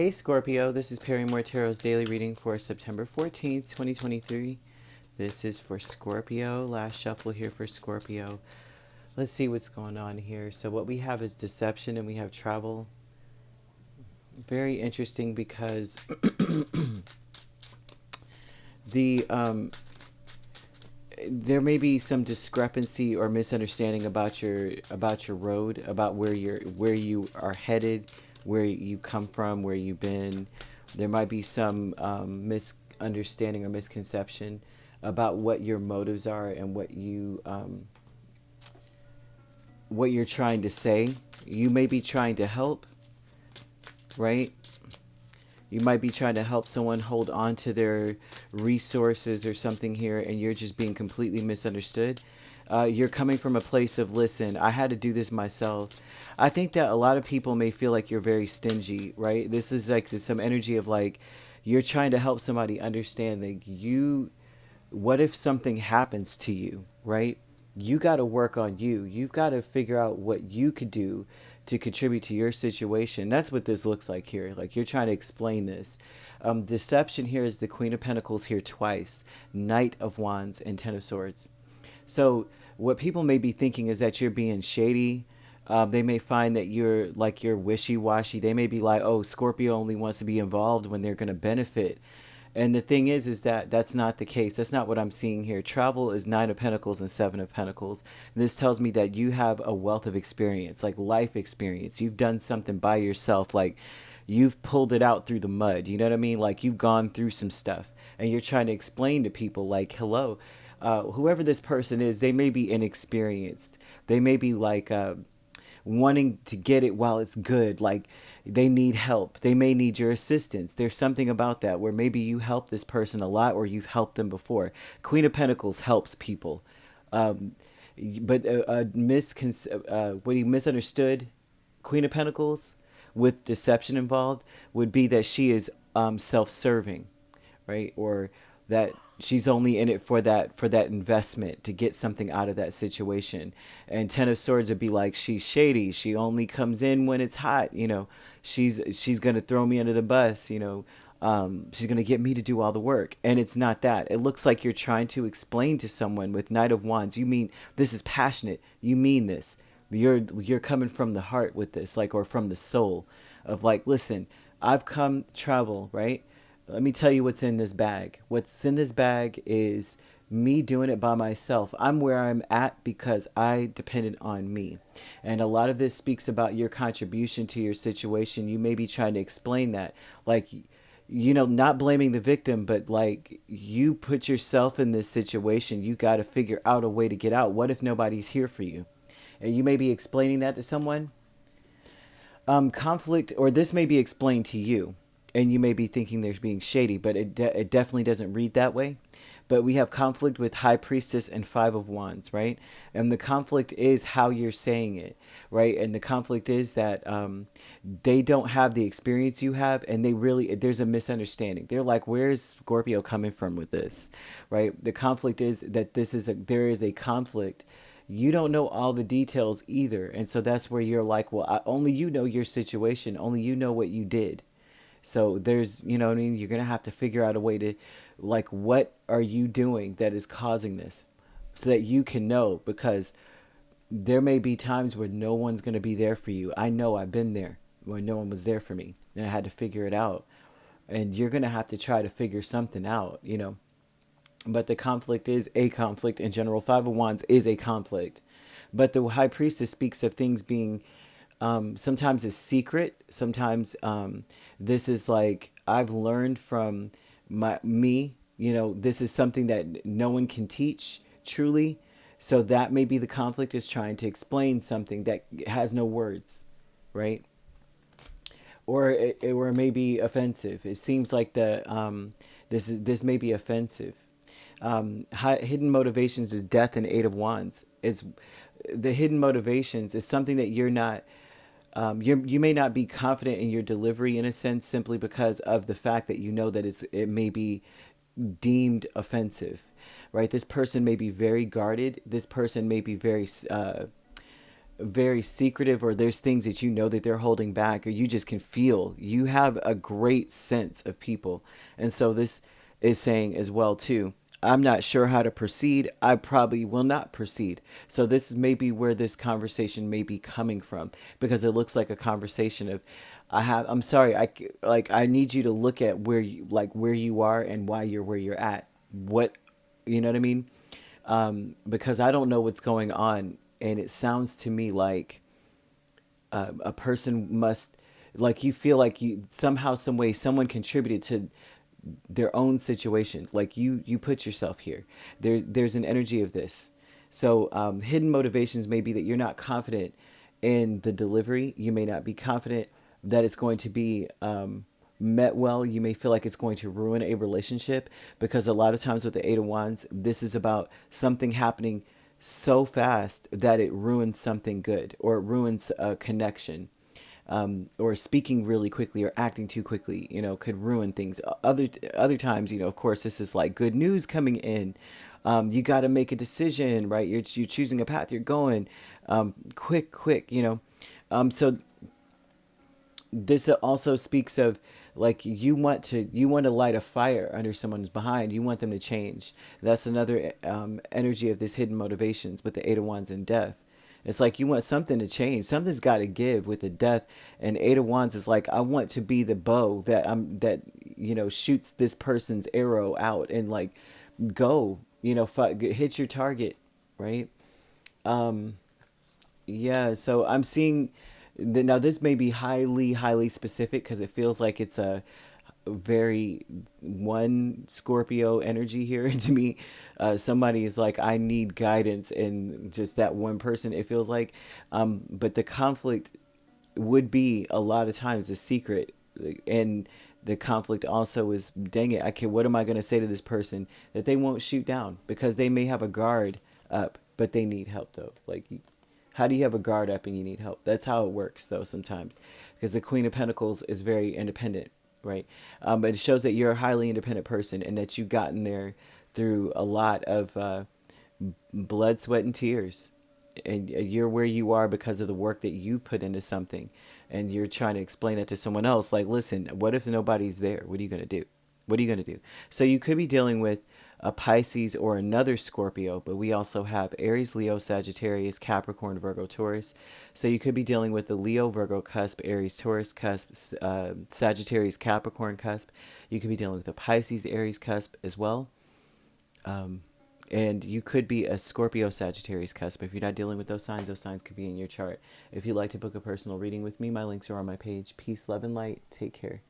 Hey Scorpio, this is Perrymore Tarot's daily reading for September 14th, 2023. This is for Scorpio. Last shuffle here for Scorpio. Let's see what's going on here. So what we have is deception and we have travel. Very interesting because the there may be some discrepancy or misunderstanding about your road, about where you are headed, where you come from, where you've been. There might be some misunderstanding or misconception about what your motives are and what you're trying to say. You may be trying to help, right? You might be trying to help someone hold on to their resources or something here, and you're just being completely misunderstood. You're coming from a place of, listen, I had to do this myself. I think that a lot of people may feel like you're very stingy, right? This is like some energy of like, you're trying to help somebody understand that what if something happens to you, right? You got to work on you. You've got to figure out what you could do to contribute to your situation. That's what this looks like here. Like you're trying to explain this. Deception here is the Queen of Pentacles here twice, Knight of Wands, and Ten of Swords. So what people may be thinking is that you're being shady. They may find that you're wishy-washy. They may be like, oh, Scorpio only wants to be involved when they're going to benefit. And the thing is that that's not the case. That's not what I'm seeing here. Travel is Nine of Pentacles and Seven of Pentacles. This tells me that you have a wealth of experience, like life experience. You've done something by yourself, like you've pulled it out through the mud. You know what I mean? Like you've gone through some stuff and you're trying to explain to people like, hello, whoever this person is, they may be inexperienced. They may be like wanting to get it while it's good. Like they need help. They may need your assistance. There's something about that where maybe you help this person a lot or you've helped them before. Queen of Pentacles helps people. But what he misunderstood, Queen of Pentacles, with deception involved, would be that she is self-serving, right? Or that she's only in it for that investment to get something out of that situation. And Ten of Swords would be like, she's shady. She only comes in when it's hot. You know, she's gonna throw me under the bus. You know, she's gonna get me to do all the work. And it's not that. It looks like you're trying to explain to someone with Knight of Wands. You mean this is passionate. You mean this. You're coming from the heart with this, like, or from the soul of like, listen, I've come travel, right? Let me tell you what's in this bag. What's in this bag is me doing it by myself. I'm where I'm at because I depended on me. And a lot of this speaks about your contribution to your situation. You may be trying to explain that. Like, you know, not blaming the victim, but like you put yourself in this situation. You got to figure out a way to get out. What if nobody's here for you? And you may be explaining that to someone. Conflict, or this may be explained to you. And you may be thinking they're being shady, but it definitely doesn't read that way. But we have conflict with High Priestess and Five of Wands, right? And the conflict is how you're saying it, right? And the conflict is that they don't have the experience you have, and there's a misunderstanding. They're like, where's Scorpio coming from with this, right? The conflict is that there is a conflict. You don't know all the details either. And so that's where you're like, well, only you know your situation. Only you know what you did. So there's, you know what I mean? You're going to have to figure out a way to, like, what are you doing that is causing this so that you can know, because there may be times where no one's going to be there for you. I know I've been there when no one was there for me and I had to figure it out. And you're going to have to try to figure something out, you know. But the conflict is a conflict in general. Five of Wands is a conflict. But the High Priestess speaks of things being sometimes it's secret. Sometimes this is like, I've learned from me, you know, this is something that no one can teach truly. So that may be the conflict, is trying to explain something that has no words, right? Or it may be offensive. It seems like this may be offensive. Hidden motivations is Death and Eight of Wands. Is the hidden motivations is something that you're not. You may not be confident in your delivery in a sense, simply because of the fact that you know that it may be deemed offensive, right? This person may be very guarded. This person may be very very secretive, or there's things that you know that they're holding back, or you just can feel you have a great sense of people. And so this is saying as well too, I'm not sure how to proceed. I probably will not proceed. So this is maybe where this conversation may be coming from, because it looks like a conversation of, I'm sorry, I need you to look at where you are and why you're where you're at. What, you know what I mean? Because I don't know what's going on, and it sounds to me like a person must, like, you feel like you somehow, some way, someone contributed to their own situation. Like you put yourself here. There's an energy of this. So hidden motivations may be that you're not confident in the delivery. You may not be confident that it's going to be met well. You may feel like it's going to ruin a relationship, because a lot of times with the Eight of Wands, this is about something happening so fast that it ruins something good, or it ruins a connection. Or speaking really quickly or acting too quickly, could ruin things. Other times, of course, this is like good news coming in. You got to make a decision, right? You're choosing a path. You're going quick. So this also speaks of, like, you want to light a fire under someone's behind. You want them to change. That's another energy of this hidden motivations with the Eight of Wands and Death. It's like you want something to change. Something's got to give with the Death. And Eight of Wands is like, I want to be the bow that shoots this person's arrow out and, like, go, hit your target, right? Yeah, so I'm seeing now this may be highly specific, because it feels like it's a very one Scorpio energy here to me. Somebody is like, I need guidance in just that one person, it feels like. But the conflict would be a lot of times a secret, and the conflict also is, dang it, what am I going to say to this person that they won't shoot down, because they may have a guard up, but they need help though. Like, how do you have a guard up and you need help? That's how it works though sometimes, because the Queen of Pentacles is very independent, right? But it shows that you're a highly independent person, and that you've gotten there through a lot of blood, sweat, and tears. And you're where you are because of the work that you put into something. And you're trying to explain that to someone else. Like, listen, what if nobody's there? What are you going to do? What are you going to do? So you could be dealing with a Pisces or another Scorpio, but we also have Aries, Leo, Sagittarius, Capricorn, Virgo, Taurus. So you could be dealing with the Leo, Virgo cusp, Aries, Taurus cusp, Sagittarius, Capricorn cusp. You could be dealing with a Pisces, Aries cusp as well. And you could be a Scorpio, Sagittarius cusp. If you're not dealing with those signs could be in your chart. If you'd like to book a personal reading with me, my links are on my page. Peace, love, and light. Take care.